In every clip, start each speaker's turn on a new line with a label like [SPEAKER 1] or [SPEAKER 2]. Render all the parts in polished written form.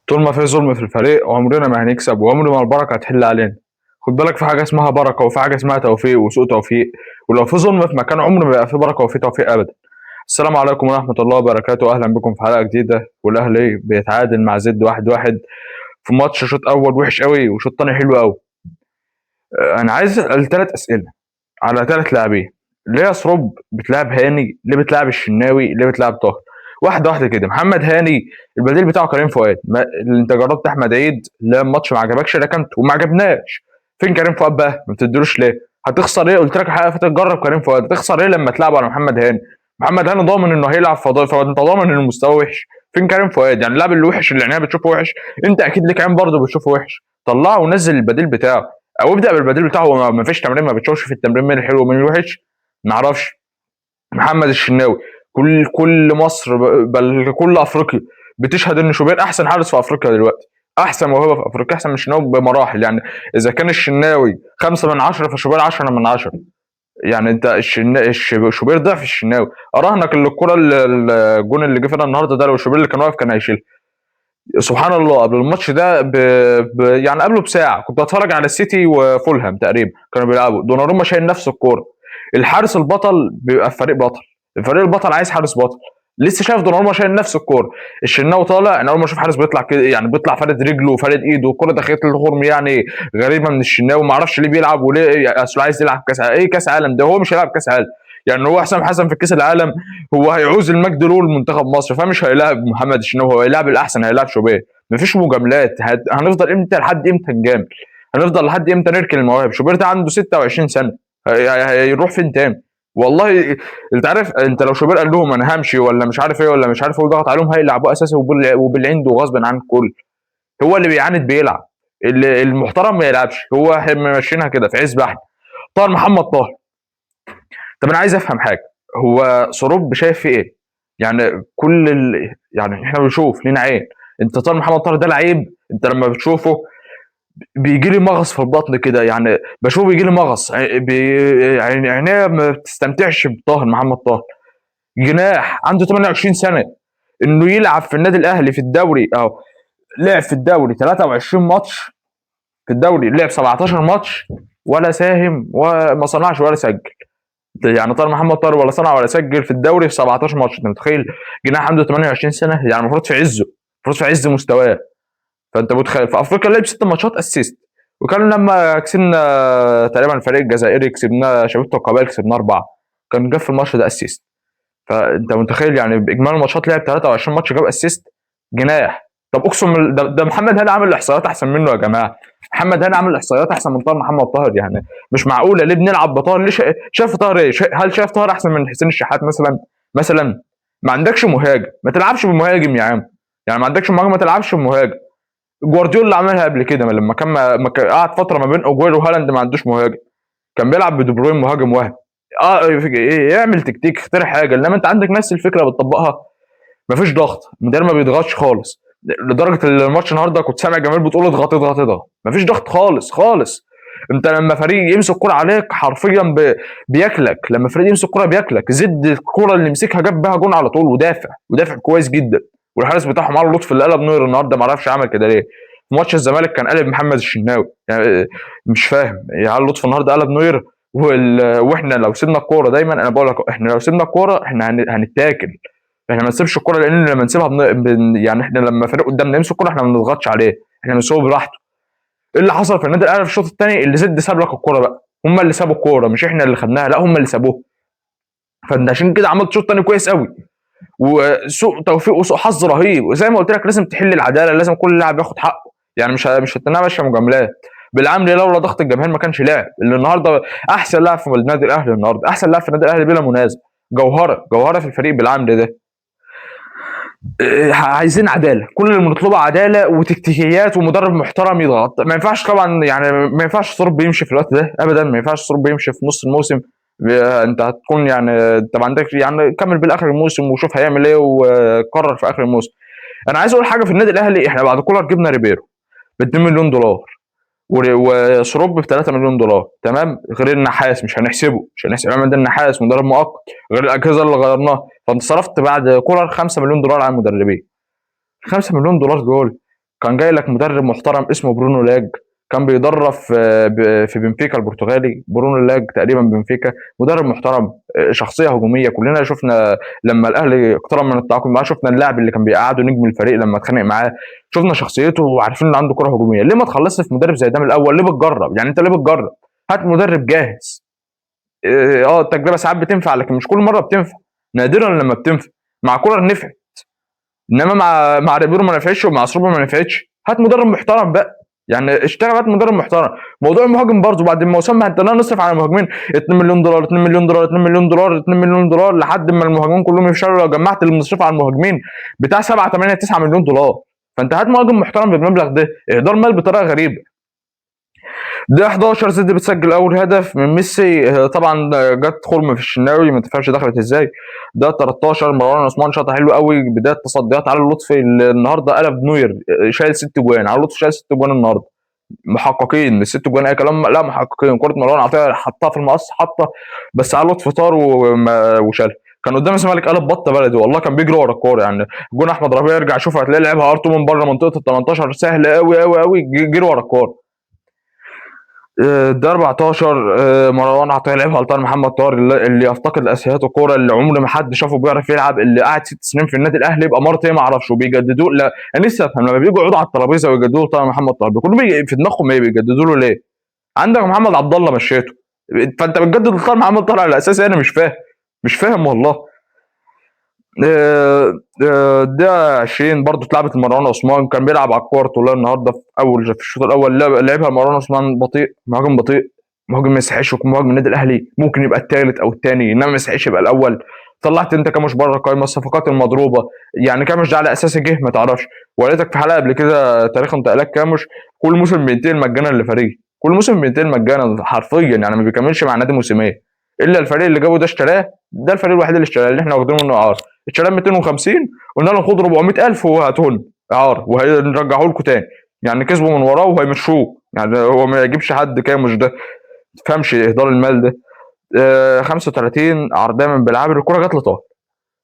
[SPEAKER 1] طول ما في ظلم في الفريق عمرنا ما هنكسب، وعمر ما البركه هتحل علينا. خد بالك، في حاجه اسمها بركه وفي حاجه اسمها توفيق وسوء توفيق. ولو في ظلم في مكان عمر ما يبقى في بركه وفي توفيق ابدا. السلام عليكم ورحمه الله وبركاته، اهلا بكم في حلقه جديده. والاهلي بيتعادل مع زد 1-1 في ماتش شوط اول وحش قوي وشوط تاني حلو قوي. انا عايز اسال ثلاث اسئله على ثلاث لاعبين. ليه يا سروب بتلعب هاني؟ ليه بتلعب الشناوي؟ ليه بتلعب طاهر؟ واحده واحده كده. محمد هاني البديل بتاعه كريم فؤاد. اللي انت جربت احمد عيد، لا الماتش ما عجبكش ركنته وما عجبناش. فين كريم فؤاد بقى؟ ما بتديلوش ليه؟ هتخسر ايه؟ قلت لك حاجه فاتت، جرب كريم فؤاد. هتخسر ايه لما تلعب على محمد هاني؟ محمد هاني ضامن انه هيلعب فضائي، فانت ضامن ان المستوى وحش. فين كريم فؤاد؟ يعني اللاعب الوحش اللي عينيها بتشوفه وحش، انت اكيد لك عين برضه بتشوفه وحش. طلعه ونزل البديل بتاعه، او ابدا بالبديل بتاعه. ما فيش تمرين، ما بتشوفش في التمرين مين الحلو ومين الوحش؟ ما اعرفش. محمد الشناوي، كل مصر بل كل افريقيا بتشهد ان شوبير احسن حارس في افريقيا دلوقتي، احسن موهبه في افريقيا، احسن من الشناوي بمراحل. يعني اذا كان الشناوي 5 من 10 فشوبير 10 من 10. يعني انت شوبير ضعف الشناوي. اراهنك ان الكره الجون اللي جه فينا النهارده ده لو شوبير اللي كان واقف كان هيشيل. سبحان الله. قبل الماتش ده يعني قبله بساعه كنت بتفرج على السيتي وفولهام تقريبا كانوا بيلعبوا، دوناروما شايل نفس الكوره. الحارس البطل بيبقى في فريق بطل، الفريق البطل عايز حارس بطل. لسه شايف دوناروما شايل نفس الكوره. الشناوي طالع، انا اول ما اشوف حارس بيطلع كده، يعني بيطلع فارد رجله وفارد ايده والكوره دخلت الخرم. يعني غريبه من الشناوي، ما اعرفش ليه بيلعب وليه. اصله عايز يلعب كاس عالم. ايه كاس عالم ده؟ هو مش هيلعب كاس عالم. يعني هو حسام حسن في كاس العالم هو هيعوز المجد له لمنتخب مصر، فمش هيلاعب محمد الشناوي، هو هيلاعب الاحسن، هيلاعب شوبير. مفيش مجاملات. هنفضل امتى؟ لحد امتى نجامل؟ هنفضل لحد امتى نركن المواهب؟ شوبير ده عنده 26 سنه، هيروح فين تاني؟ والله انت عارف، انت لو شوبير قال لهم انا همشي ولا مش عارف ايه ولا مش عارف ايه وضغط عليهم، هيلعبوه اساسي وبالعند وغصب عن الكل. هو اللي بيعاند بيلعب، اللي المحترم ما يلعبش. هو ماشيينها كده في عز بحر. طاهر محمد طاهر. طب انا عايز افهم حاجه، هو سروب شايف في ايه؟ يعني يعني احنا بنشوف لينا عين. انت طاهر محمد طاهر ده لعيب، انت لما بتشوفه بيجي لي مغص في البطن كده. يعني بشوفه بيجي لي مغص، يعني عينيا ما بتستمتعش بطاهر محمد طاهر. جناح عنده 28 سنه، انه يلعب في النادي الاهلي في الدوري اهو. لعب في الدوري 23 ماتش، في الدوري لعب 17 ماتش ولا ساهم وما صنعش ولا سجل. يعني طاهر محمد طاهر ولا صنع ولا سجل في الدوري في 17 ماتش. انت متخيل؟ جناح عنده 28 سنه، يعني المفروض في عزه، المفروض في عز مستواه. فانت متخيل؟ في افريقيا لعب 6 ماتشات اسيست. وكان لما كسبنا تقريبا الفريق الجزائري، كسبنا شبيبه القبائل، كسبنا 4. كان جاب في الماتش ده اسيست. فانت متخيل؟ يعني باجمالي الماتشات لعب 23 ماتش جاب اسيست. جناح. طب اقسم ده محمد هاني عامل احصائيات احسن منه يا جماعه. محمد هاني عامل احصائيات احسن من طاهر محمد طاهر. يعني مش معقوله. ليه بنلعب بطاهر؟ ليه شايف طاهر ايه؟ هل شايف طاهر احسن من حسين الشحات مثلا؟ مثلا ما عندكش مهاجم، ما تلعبش بمهاجم يا عم. يعني ما عندكش مهاجم، ما تلعبش بمهاجم. جوارديولا عملها قبل كده لما كان قعد فتره ما بين اوجويرو وهالاند ما عندوش مهاجم، كان بيلعب بدي بروين مهاجم وهمي. يعمل تكتيك، اخترع حاجه. انما انت عندك نفس الفكره بتطبقها. مفيش ضغط، المدرب ما بيضغطش خالص. لدرجه الماتش النهارده كنت سامع جماهير بتقول اضغط اضغط اضغط. مفيش ضغط خالص خالص. انت لما فريق يمسك كرة عليك حرفيا بياكلك. لما فريق يمسك كرة بياكلك. زد الكرة اللي مسكها جاب بها جون على طول، ودافع كويس جدا. والحارس بتاعهم علي لطفي اللي قلب نوير النهارده، ما اعرفش عمل كده ليه. في ماتش الزمالك كان قلب محمد الشناوي. يعني مش فاهم، يعني علي لطفي النهارده قلب نوير. واحنا لو سيبنا الكوره، دايما انا بقول لك احنا لو سيبنا الكوره احنا هنتاكل. احنا ما نسيبش الكوره، لان لما نسيبها يعني احنا لما فريق قدامنا يمسك الكوره احنا ما بنضغطش عليه، احنا بنسيبه براحته. ايه اللي حصل في النادي الاهلي في الشوط الثاني؟ اللي زد ساب لك الكوره بقى. هم اللي سابوا الكوره، مش احنا اللي خدناها، لا هم اللي سابوها. فانت عشان كده عملت شوط ثاني كويس قوي، وسوء توفيق وسوء حظ رهيب. وزي ما قلت لك لازم تحل العداله، لازم كل لاعب ياخد حقه. يعني مش هتنها ماشيه مجاملات. بالعمل لولا ضغط الجماهير ما كانش لاعب. اللي النهارده احسن لاعب في النادي الاهلي، النهارده احسن لاعب في النادي الاهلي بلا منازع. جوهره في الفريق بالعمل ده. عايزين عداله، كل اللي بنطلبه عداله وتكتيكيات ومدرب محترم يضغط. ما ينفعش طبعا، يعني ما ينفعش صروب بيمشي في الوقت ده ابدا. ما ينفعش صروب بيمشي في نص الموسم. انت هتكون يعني انت ما عندكش، يعني كمل بالاخر الموسم وشوف هيعمل ايه وقرر في اخر الموسم. انا عايز اقول حاجه في النادي الاهلي. احنا بعد كولر جبنا ريبيرو ب 2 مليون دولار، وشروب ب 3 مليون دولار، تمام. غير النحاس مش هنحسب عماد النحاس مدرب مؤقت، غير الاجهزه اللي غيرناها. فانت صرفت بعد كولر 5 مليون دولار على المدربين. 5 مليون دولار دول كان جاي لك مدرب محترم اسمه برونو لاج، كان بيدرب في بنفيكا البرتغالي. برونو لاج تقريبا بنفيكا، مدرب محترم، شخصيه هجوميه. كلنا شفنا لما الاهلي اقترب من التعاقد معاه، شفنا اللاعب اللي كان بيقعده نجم الفريق لما اتخانق معاه، شفنا شخصيته وعارفين ان عنده كره هجوميه. ليه ما تخلصش في مدرب زي ده من الاول؟ ليه بتجرب؟ يعني انت ليه بتجرب؟ هات مدرب جاهز. التجربه ساعات بتنفع لكن مش كل مره بتنفع، نادرا لما بتنفع. مع كولر نفعت، انما مع ريبيرو ما نفعتش، ومع اسلوبه ما نفعتش. هات مدرب محترم بقى، يعني اشتغل، هات مدرب محترم. موضوع المهاجم برضه بعد ما وسام انت لا نصرف على المهاجمين 2 مليون دولار 2 مليون دولار 2 مليون دولار 2 مليون دولار لحد ما المهاجمين كلهم يفشلوا. لو جمعت اللي بنصرف على المهاجمين بتاع 7 8 9 مليون دولار. فانت هات مهاجم محترم بالمبلغ ده. اهدار مال بطريقه غريبه. ده 11 زد بتسجل اول هدف من ميسي. طبعا جت خرم في الشناوي ما تفهمش دخلت ازاي. ده 13 مروان عثمان شاطها حلو قوي. بدايه تصديات علي اللطفي اللي النهارده قلب نوير، شايل 6 جوان. علي اللطفي شايل 6 جوان النهارده، محققين. مش 6 جوان اي كلام، لا محققين. كره مروان عطيه حطها في المقص، حطه بس علي اللطفي طار وشالها. كان قدام الزمالك قلب بطه بلدي والله، كان بيجري ورا الكوره. يعني جون احمد ربيع يرجع شوف هتلاقي لعبها ارتو من بره منطقه ال 18 سهل قوي قوي قوي، جري ورا الكوره. ده 14 مروان عطيه لعبها لطاهر محمد طاهر اللي يفتقد لاساسيات الكوره، اللي عمر ما حد شافه بيعرف يلعب، اللي قعد 6 سنين في النادي الاهلي يبقى مرته ايه ما اعرفش وبيجددوا. لا انا لسه افهم لما بييجوا يقعدوا على الترابيزه ويجددوا طاهر محمد طاهر بيكونوا في دماغهم ايه؟ بيجددوا له ليه؟ عندك محمد عبد الله مشيته، فانت بتجدد لطاهر محمد طاهر على اساس انا مش فاهم، مش فاهم والله. ده 20 برضه اتلعبت لمروان عثمان، كان بيلعب على الكور طول النهارده. في الشوط الاول لعبها مروان عثمان بطيء، مهاجم بطيء. مهاجم ما يستحقش يكون مهاجم النادي الاهلي، ممكن يبقى الثالث او الثاني انما ما يستحقش يبقى الاول. طلعت انت كامش بره القايمه. الصفقات المضروبه، يعني كامش ده على اساس جه ما تعرفش. وريتك في حلقه قبل كده تاريخ انتقالات كامش، كل موسم بينتقل مجانا لفريق، كل موسم بينتقل مجانا حرفيا، يعني ما بيكملش مع نادي موسمين. الا الفريق اللي جابه ده اشتراه، ده الفريق الوحيد اللي اشتراه اللي احنا واخدينه منه اعاره. اشتراه 250، قلنا له خد 400,000 وهاتهن اعاره وهنرجعه لكم تاني. يعني كسبوا من وراه وهيمشوه، يعني هو ما يجيبش حد كامش ده. ما تفهمش اهدار المال ده. 35 عرضيه من بالعابر، الكره جت لطاهر،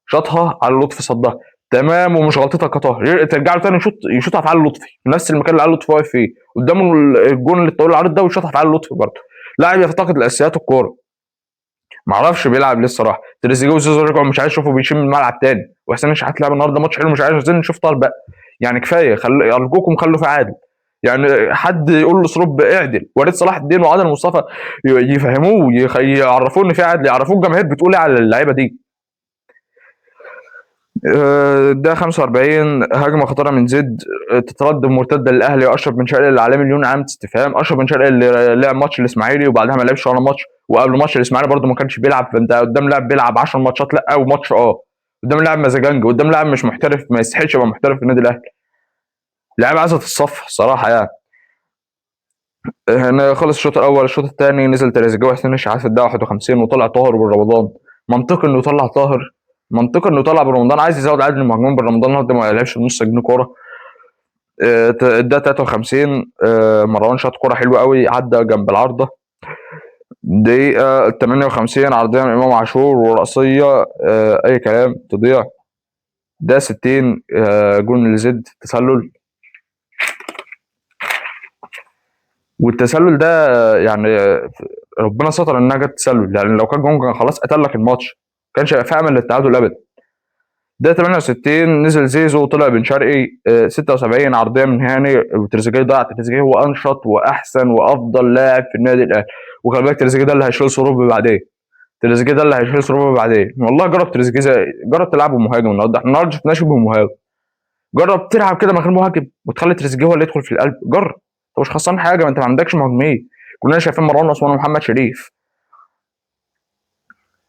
[SPEAKER 1] شاطها على لطفي صدها تمام، ومش غلطتها كطاهر. ترجع له تاني يشوطها في علي لطفي في نفس المكان اللي علي لطفي واقف فيه قدامه الجون اللي الطويل العريض ده، ويشوطها في علي لطفي برضه. لاعب يفتقد لاساسيات الكوره، معرفش بيلعب ليه الصراحه. تريزيجيه وزيزو رجعوا مش عايز اشوفه بيشم الملعب تاني، وحسين الشحات لعب النهارده ماتش حلو، مش عايزين نشوف طاهر بقى. يعني كفايه، ارجوكم خلوا في عادل. يعني حد يقول لسروب اعدل، وليد صلاح الدين وعادل مصطفى يفهموه، يعرفوه ان في عدل، يعرفوه الجماهير بتقول ايه على اللعيبه دي. ده 45 هجمه خطيره من زد، تترد مرتده للاهلي. واشرف بن شرقي اللي عليه مليون علامه استفهام. اشرف بن شرقي اللي لعب ماتش الاسماعيلي وبعدها ما لعبش ولا ماتش، وقبل ماتش الاسماعيلي برده ما كانش بيلعب. فانت قدام لاعب بيلعب 10 ماتشات لا، او ماتش قدام لاعب مزاجنجي، قدام لاعب مش محترف، ما يستحقش يبقى محترف في النادي الاهلي. لاعب عايزه الصف صراحه يعني. هنا خلص الشوط الاول. الشوط الثاني نزل تريزيجيه وحسين الشحات في الدقيقه 51 وطلع طاهر بالرمضان. منطقي انه يطلع طاهر، منطقي انه يطلع بالرمضان. عايز يزود عدد المهاجمين بالرمضان النهارده، ما لعبش بنص جنيه كوره. الدقيقه 53 مروان شاط كوره حلوه قوي، عدى جنب العارضه. دقيقه 58 عرضيه من امام عاشور وراسيه اي كلام تضيع. ده 60 جون لزد تسلل. والتسلل ده يعني ربنا ستر انها جت تسلل، يعني لو كان جون كان خلاص قتل لك الماتش، كانش هيبقى في امل للتعادل ابدا. ده 68 نزل زيزو وطلع بن شرقي. 76 عرضيه من هاني وتريزيجيه ضاع. تريزيجيه هو انشط واحسن وافضل لاعب في النادي الاهلي، وخلي بالك تريزيجيه ده اللي هيشيل صروف بعدين. تريزيجيه ده اللي هيشيل صروف بعدين والله. جرب تريزيجيه، جرب تلعبه مهاجم النهارده، احنا النهارده شفناه شبه مهاجم. جرب تلعب كده من غير مهاجم وتخلي تريزيجيه هو اللي يدخل في القلب. جرب، انت مش خسران حاجه، ما انت ما عندكش مهاجمين. كلنا شايفين مروان عثمان ومحمد شريف.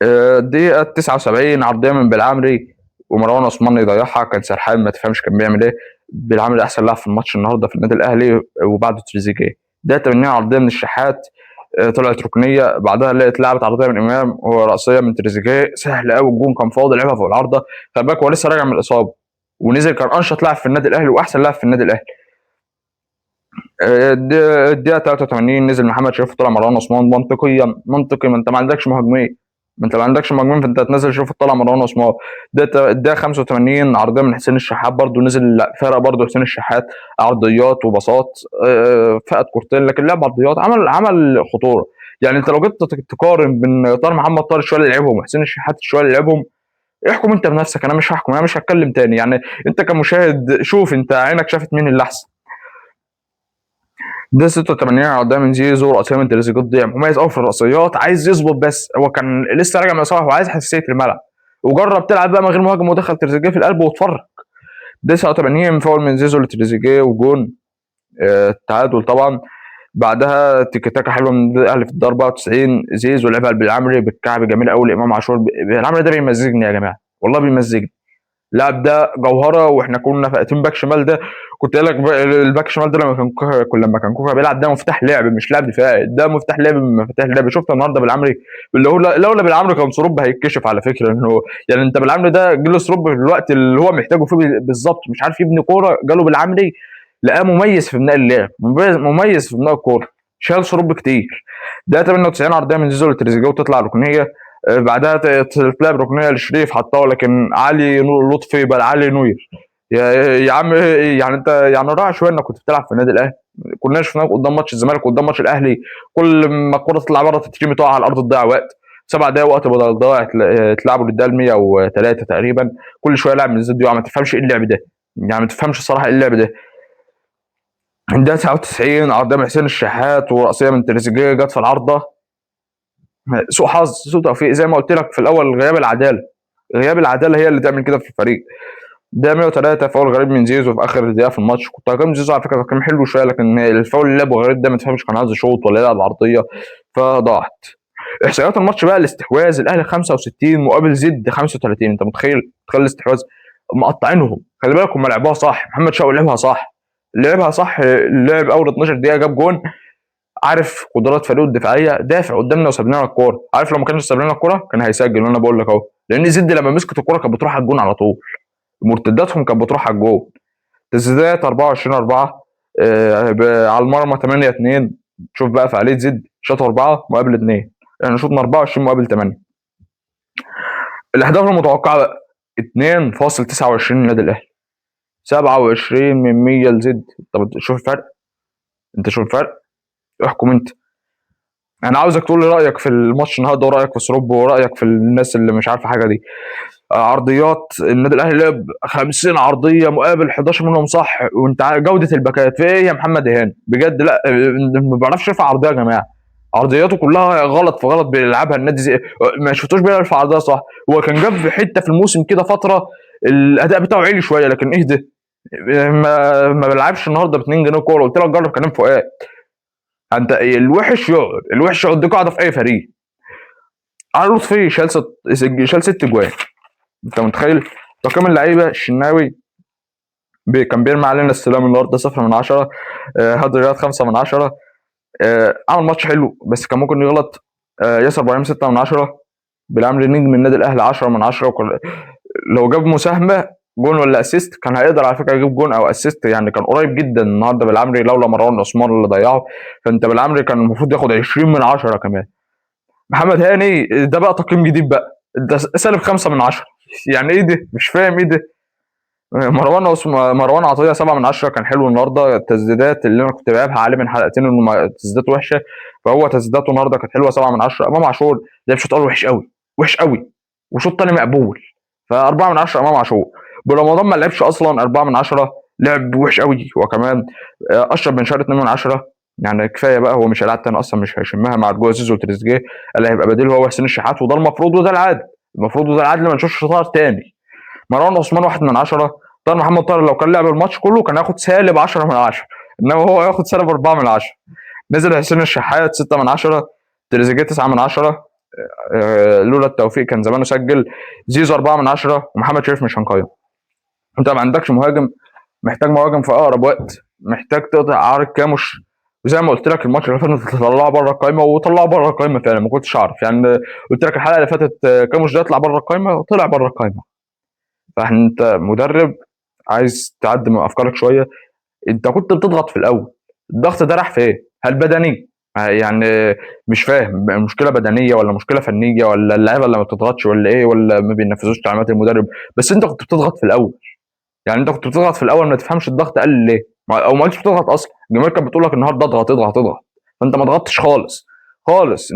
[SPEAKER 1] الدقيقه 79 عرضيه من بالعمري ومروان عثمان يضيعها، كان سرحان ما تفهمش كان بيعمل ايه. بالعمري احسن لاعب في الماتش النهارده في النادي الاهلي وبعده تريزيجيه. ده 80 عرضيه من الشحات، طلعت ركنيه، بعدها لقيت لعبت عرضيه من امام وراسيه من تريزيجيه سهل قوي. الجون كان فاضي، لعبها فوق العارضه. خلي بالك هو لسه راجع من الاصابه ونزل، كان انشط لاعب في النادي الاهلي واحسن لاعب في النادي الاهلي. الدقيقه 83 نزل محمد شريف وطلع مروان عثمان. منطقيا منطقي، ما انت ما عندكش مهاجمين، ما انت ما عندكش مهاجمين، فانت هتنزل شوف طلع مروان عثمان. ده 85 عرضيه من حسين الشحات، برضو نزل فرق برضو حسين الشحات عرضيات وباصات، فقد كورتين، لكن لعب عرضيات، عمل خطوره. يعني انت لو جيت تقارن بين طاهر محمد طاهر الشويه اللي لعبهم وحسين الشحات الشويه اللي لعبهم، احكم انت بنفسك، انا مش هحكم، انا مش هتكلم تاني. يعني انت كمشاهد شوف انت عينك شافت مين اللي احسن. ده 86 عرضيه من زيزو، راسيه من تريزيجيه تضيع، مميز قوي في الراسيات، عايز يظبط، بس هو كان لسه راجع من اصابه وعايز حساسيه الملعب، وجرب تلعب بقى من غير مهاجم ودخل تريزيجيه في القلب واتفرج. 89 فاول من زيزو لتريزيجيه وجون، التعادل طبعا. بعدها تيكي تاكا حلوه من الاهلي في الدار. 94 زيزو لعبها بالعمري بالكعب جميل قوي لامام عاشور. العمري ده بيمزجني يا جماعه، والله بيمزجني. اللاعب ده جوهره، واحنا كنا فاقتين باك شمال ده. كنت قايل لك الباك شمال ده لما كان كوكا بيلعب ده مفتاح لعب مش لاعب دفاعي، ده مفتاح لعب من مفاتيح اللعب. شفت النهارده بالعمري، اللي هو لولا بالعمري كان سروب هيتكشف على فكره انه، يعني انت بالعمري ده جاله سروب في الوقت اللي هو محتاجه فيه بالظبط، مش عارف يبني كوره، جاله بالعمري لقاه مميز في بناء اللعب، مميز في بناء الكوره، شال سروب كتير. ده 98 عرضيه من زيزو لتريزيجيه وتطلع ركنيه. بعدها تتلعب ركنيه لشريف حطها، لكن علي لطفي بل علي نوير. يا عم يعني انت يعني راعي شويه انك كنت بتلعب في النادي الاهلي. كنا شفناك قدام ماتش الزمالك وقدام ماتش الاهلي، كل ما الكوره تطلع بره تترمي تقع على الارض تضيع وقت. 7 دقايق وقت بدل ضايع اتلعبوا للدقيقه 103 تقريبا، كل شويه لاعب من الزد يقع، ما تفهمش ايه اللعب ده، يعني ما تفهمش الصراحه ايه اللعب ده. ده 99 عرضيه من حسين الشحات وراسيه من تريزيجيه جت في العارضه، سوء حظ سوء توفيق زي ما قلت لك في الاول، غياب العداله، غياب العداله هي اللي تعمل كده في الفريق. ده 103 فاول غريب من زيزو في اخر دقيقه في الماتش. كنت هجام زيزو على فكره كان حلو شويه، لكن الفاول اللي لعبه غريب ده ما تفهمش كان عايز يشوط ولا يلعب عرضيه، فضاعت. احصائيات الماتش بقى، الاستحواذ الاهلي 65 مقابل زد 35، انت متخيل الاستحواذ؟ مقطعينهم. خلي بالك هم لعبوها صح، محمد شوقي لعبها صح، لعبها صح، لعب اول 12 دقيقه جاب جون، عارف قدرات فريقه الدفاعيه، دافع قدامنا وساب لنا الكوره، عارف لو ما كانش ساب لنا الكوره كان هيسجل، وانا بقول لك اهو، لان زد لما مسكت الكوره كانت بتروح على الجون على طول، مرتداتهم كانت بتروح على الجون. تسديدات 24-4، على المرمى 8-2. شوف بقى فعاليه زد، شاط 4 مقابل 2، احنا شوطنا 24 مقابل 8. الاهداف المتوقعه بقى 2.29 للنادي الاهلي، 27 من 100 لزد. طب شوف الفرق، انت شوف الفرق، احكم انت. انا عاوزك تقول لي رايك في الماتش النهارده، ورايك في سروب، ورايك في الناس اللي مش عارفه حاجه دي. عرضيات النادي الاهلي لعب 50 عرضيه مقابل 11 منهم صح، وانت جوده الباكات في ايه يا محمد اهاني بجد؟ لا ما بيعرفش يرفع عرضيه يا جماعه، عرضياته كلها غلط في غلط بيلعبها النادي زي ما شفتوش بيرفع عرضيه صح. هو كان جاب في حته في الموسم كده فتره الاداء بتاعه عالي شويه، لكن ايه ده؟ ما بيلعبش النهارده ب 2 جنيه كوره. قلت لك جرب كلام فؤاد، انت الوحش يقعد، الوحش يقعد، دي قاعده في اي فريق. على لطفي شال 6 جوان، انت متخيل؟ تقييم اللعيبه الشناوي كان بيرمي علينا السلام النهارده 0/10، هادي رياض 5/10، عمل ماتش حلو بس كان ممكن يغلط. ياسر ابراهيم 6/10، بالعمل نجم النادي الاهلي 10/10. لو جاب مساهمه جون ولا اسيست كان هيقدر على فكره يجيب جون او اسيست، يعني كان قريب جدا النهارده بالعمري لولا مروان عثمان اللي ضيعه. فانت بالعمري كان المفروض ياخد 20/10 كمان. محمد هاني ده بقى تقييم جديد بقى، ده -5/10، يعني ايه ده؟ مش فاهم ايه ده. مروان عطيه 7/10، كان حلو النهارده. التسديدات اللي انا كنت بلعبها عليه من حلقتين انه تسديداته وحشه، فهو تسديداته النهارده كانت حلوه 7/10. امام عاشور لعب شوط اول وحش قوي، وحش قوي، وشوط تاني مقبول، ف4/10 امام عاشور. برمضان ما لعبش اصلا 4/10، لعب وحش قوي هو كمان. اشرف بن شرقي 2/10، يعني كفايه بقى، هو مش هيلعب تاني اصلا، مش هيشمها مع رجوع زيزو وتريزيجيه، اللي هيبقى بديله هو حسين الشحات، وده المفروض وده العادي، المفروض وده العادي ما نشوفش شطار تاني. مروان عثمان 1/10. طاهر محمد طاهر لو كان لعب الماتش كله كان هياخد -10/10، انما هو هياخد -4/10. نزل حسين الشحات 6/10، تريزيجيه 9/10، لولا التوفيق كان زمانه سجل. زيزو 4/10، ومحمد شريف مش هنقيم. انت ما عندكش مهاجم، محتاج مهاجم في اقرب وقت، محتاج تقطع عارض كاموش، وزي ما قلت لك الماتش اللي فات تطلعه بره القايمه، وطلعه بره القايمه فعلا، ما كنتش اعرف يعني. قلت لك الحلقه اللي فاتت كاموش ده يطلع بره القايمه، وطلع بره القايمه. فانت مدرب عايز تعدي من افكارك شويه، انت كنت بتضغط في الاول، الضغط ده راح فين؟ هل بدني؟ يعني مش فاهم مشكله بدنيه ولا مشكله فنيه ولا اللعيبه اللي ما بتضغطش ولا ايه ولا ما بينفذوش تعليمات المدرب. بس انت كنت بتضغط في الاول، يعني انت كنت بتضغط في الاول، ما تفهمش الضغط قل ليه، او ما كنتش بتضغط اصلا. الجماهير كانت بتقول لك النهارده اضغط اضغط اضغط، فانت ما ضغطتش خالص خالص.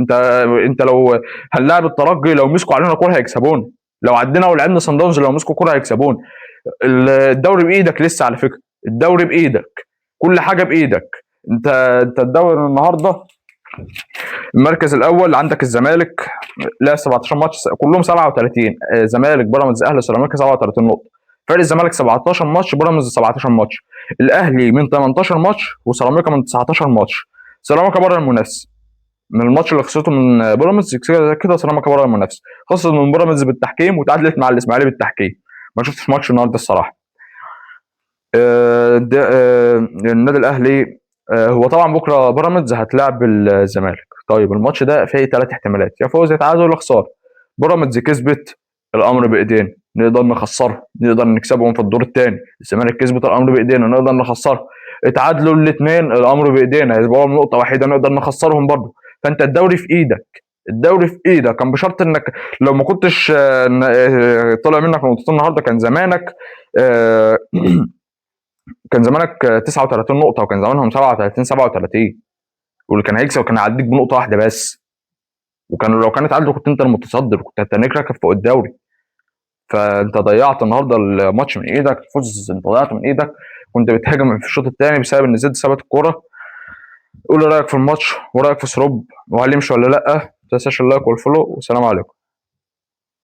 [SPEAKER 1] انت لو هنلاعب الترجي، لو مسكوا علينا كوره هيكسبونا، لو عدينا ولعبنا صن داونز لو مسكوا كوره هيكسبونا. الدوري بايدك لسه على فكره، الدوري بايدك، كل حاجه بايدك. انت الدوري النهارده المركز الاول عندك الزمالك لعب 17 ماتش كلهم 37، زمالك بيراميدز اهلي سيراميكا 37 نقطه، فرق الزمالك 17 ماتش بيراميدز 17 ماتش، الاهلي من 18 ماتش وسيراميكا من 19 ماتش. سيراميكا بره المنافسه من الماتش اللي خسرته من بيراميدز، كده سيراميكا بره المنافسه، خسرت من بيراميدز بالتحكيم وتعادلت مع الاسماعيلي بالتحكيم. ما شفتش ماتش النهارده الصراحه. النادي الاهلي هو طبعا بكره بيراميدز هتلاعب الزمالك. طيب الماتش ده فيه ثلاث احتمالات، يا فوز يا تعادل يا خساره. بيراميدز كسبت، الامر بايدينا، نقدر نخسرها، نقدر نكسبهم في الدور الثاني. الزمالك كسبت، الامر بايدينا، نقدر نخسرها. اتعادلوا الاثنين، الامر بايدينا، يبقى نقطه واحده نقدر نخسرهم برضه. فانت الدوري في ايدك، الدوري في ايدك، كان بشرط انك لو ما كنتش طلع منك نقطتين النهارده كان زمانك آه، كان زمانك 39 نقطة، وكان زمانهم 37 37، واللي كان هيكسب كان هيعديك بنقطة واحدة بس. وكانوا لو كانت عدوا كنت انت المتصدر، كنت هتنيك راكب فوق الدوري. فانت ضيعت النهارده الماتش من ايدك، الفوز انت ضيعته من ايدك. كنت بتهاجم في الشوط الثاني بسبب ان زد ثبت الكوره. قول لي رايك في الماتش ورايك في سروب، وهل يمشي ولا لا. ما تنساش اللايك والفولو، والسلام عليكم.